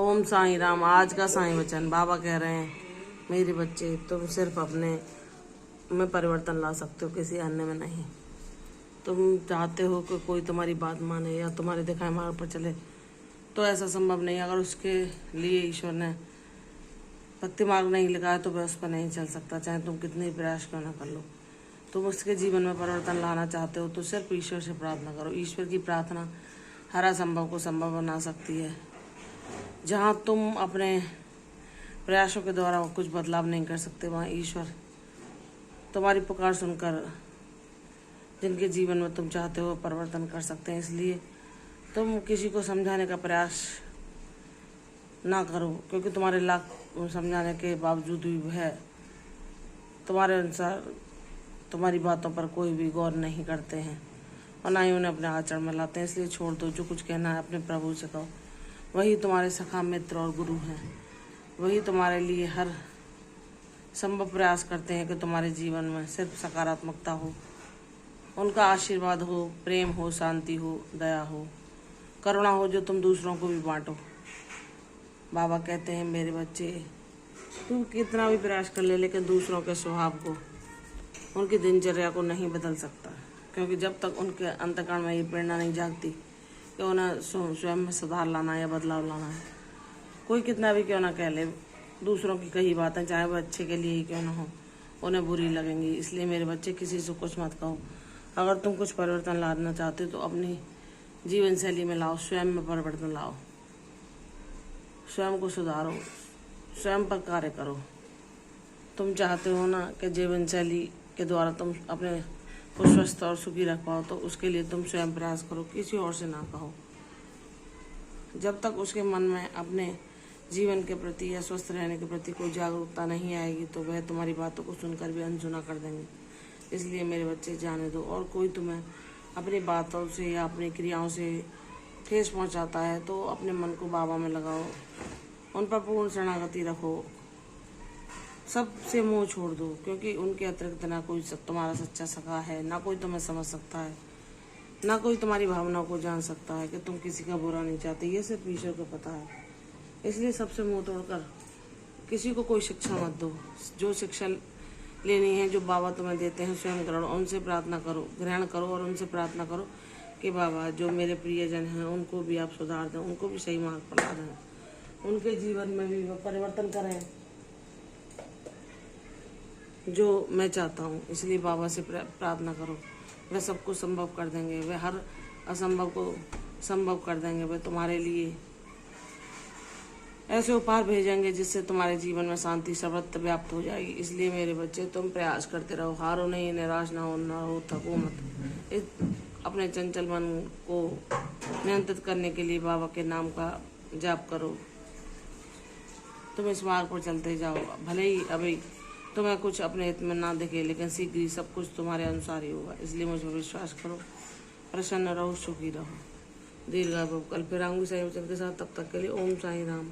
ओम साईं राम। आज का साईं वचन बाबा कह रहे हैं, मेरे बच्चे तुम सिर्फ अपने में परिवर्तन ला सकते हो, किसी अन्य में नहीं। तुम चाहते हो कि कोई तुम्हारी बात माने या तुम्हारे दिखाए मार्ग पर चले, तो ऐसा संभव नहीं। अगर उसके लिए ईश्वर ने भक्ति मार्ग नहीं लगाया तो वह उस पर नहीं चल सकता, चाहे तुम कितने प्रयास क्यों ना कर लो। तुम उसके जीवन में परिवर्तन लाना चाहते हो तो सिर्फ ईश्वर से प्रार्थना करो। ईश्वर की प्रार्थना हर असंभव को संभव बना सकती है। जहाँ तुम अपने प्रयासों के द्वारा कुछ बदलाव नहीं कर सकते, वहाँ ईश्वर तुम्हारी पुकार सुनकर जिनके जीवन में तुम चाहते हो परिवर्तन कर सकते हैं। इसलिए तुम किसी को समझाने का प्रयास ना करो, क्योंकि तुम्हारे लाख समझाने के बावजूद भी वह तुम्हारे अनुसार तुम्हारी बातों पर कोई भी गौर नहीं करते हैं और ना ही उन्हें अपने आचरण में लाते हैं। इसलिए छोड़ दो। जो कुछ कहना है अपने प्रभु से कहो। वही तुम्हारे सखा मित्र और गुरु हैं। वही तुम्हारे लिए हर संभव प्रयास करते हैं कि तुम्हारे जीवन में सिर्फ सकारात्मकता हो, उनका आशीर्वाद हो, प्रेम हो, शांति हो, दया हो, करुणा हो, जो तुम दूसरों को भी बांटो। बाबा कहते हैं, मेरे बच्चे तू कितना भी प्रयास कर ले, लेकिन दूसरों के स्वभाव को, उनकी दिनचर्या को नहीं बदल सकता, क्योंकि जब तक उनके अंतःकरण में ये प्रेरणा नहीं जागती कि उन्हें स्वयं में सुधार लाना या बदलाव लाना है। कोई कितना भी क्यों ना कह ले, दूसरों की कही बातें चाहे वो अच्छे के लिए ही क्यों ना हो, उन्हें बुरी लगेंगी। इसलिए मेरे बच्चे किसी से कुछ मत कहो। अगर तुम कुछ परिवर्तन लाना चाहते हो तो अपनी जीवन शैली में लाओ, स्वयं में परिवर्तन लाओ, स्वयं को सुधारो, स्वयं पर कार्य करो। तुम चाहते हो ना कि जीवन शैली के द्वारा तुम अपने को स्वस्थ और सुखी रख पाओ, तो उसके लिए तुम स्वयं प्रयास करो, किसी और से ना कहो। जब तक उसके मन में अपने जीवन के प्रति या स्वस्थ रहने के प्रति कोई जागरूकता नहीं आएगी, तो वह तुम्हारी बातों को सुनकर भी अनसुना कर देंगे। इसलिए मेरे बच्चे जाने दो। और कोई तुम्हें अपनी बातों से या अपनी क्रियाओं से ठेस पहुंचाता है तो अपने मन को बाबा में लगाओ, उन पर पूर्ण शरणागति रखो, सबसे मुंह छोड़ दो, क्योंकि उनके अतिरिक्त ना कोई तुम्हारा सच्चा सखा है, ना कोई तुम्हें समझ सकता है, ना कोई तुम्हारी भावनाओं को जान सकता है कि तुम किसी का बुरा नहीं चाहते। ये सिर्फ ईश्वर को पता है। इसलिए सबसे मुंह तोड़कर किसी को कोई शिक्षा मत दो। जो शिक्षा लेनी है, जो बाबा तुम्हें देते हैं, स्वयं ग्रहण, उनसे प्रार्थना करो, ग्रहण करो और उनसे प्रार्थना करो कि बाबा जो मेरे प्रियजन हैं उनको भी आप सुधार दें, उनको भी सही मार्ग पर ला दें, उनके जीवन में भी परिवर्तन करें जो मैं चाहता हूँ। इसलिए बाबा से प्रार्थना करो, वह सब कुछ संभव कर देंगे। वह हर असंभव को संभव कर देंगे। वह तुम्हारे लिए ऐसे उपहार भेजेंगे जिससे तुम्हारे जीवन में शांति सर्वत्र व्याप्त हो जाएगी। इसलिए मेरे बच्चे तुम प्रयास करते रहो, हारो नहीं, निराश ना हो, थको मत। अपने चंचल मन को नियंत्रित करने के लिए बाबा के नाम का जाप करो। तुम इस मार्ग पर चलते जाओ। भले ही अभी तुम्हें कुछ अपने हित में ना दिखे, लेकिन शीघ्र ही सब कुछ तुम्हारे अनुसार ही होगा। इसलिए मुझ पर विश्वास करो, प्रसन्न रहो, सुखी रहो, दीर्घायु भव। कल फिर आऊंगी साईं वचन के साथ। तब तक के लिए ओम साईं राम।